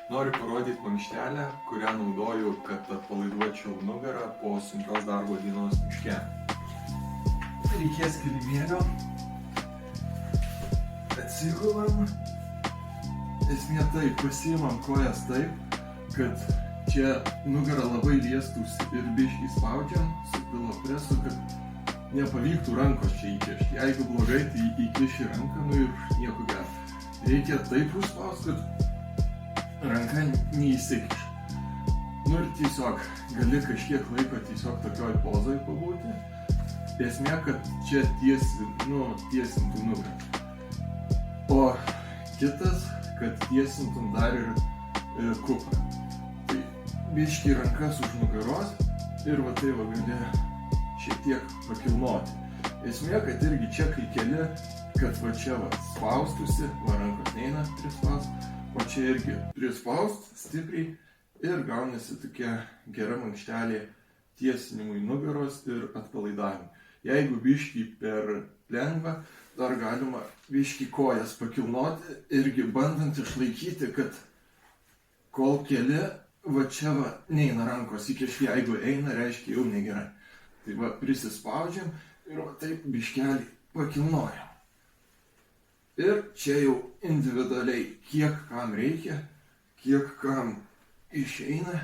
Noriu parodyti mankštelę, kurią naudoju, kad atpalaiduočiau nugarą po sunkios darbo dienos miške. Reikės kilimėlio. Atsigulam. Esmė taip, pasiimam kojas taip, kad čia nugarą labai liestųsi ir biškį spaudžiam su pilo presu, kad nepavyktų rankos čia įkišti. Jeigu blogai, tai įkiši ranką, ir nieko gero. Reikia taip užspausti, kad ranka neįsikiš. Ir tiesiog gali kažkiek laiko tiesiog tokioj pozoj pabūti. Esmė, kad čia tiesintų nugarą. O kitas, kad tiesintum dar ir kuprą. Tai biškį rankas už nugaros ir va tai va gali šiek tiek pakilnoti. Esmė, kad irgi čia kai keli, kad va čia va spaustusi, va rankos neina prispaust, o čia irgi prispaust stipriai ir gaunasi tokia gera mankštelė tiesinimui nugaros ir atpalaidavimui. Jeigu biškį per lengva, dar galima biškį kojas pakilnoti, irgi bandant išlaikyti, kad kol keli, va čia va neina rankos įkišti, jeigu eina, reiškia jau negerai. Tai va prisispaudžiam ir va taip biškelį pakilnojam. Ir čia jau individualiai, kiek kam reikia, kiek kam išeina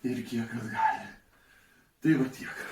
ir kiek kas gali. Tai va tiek.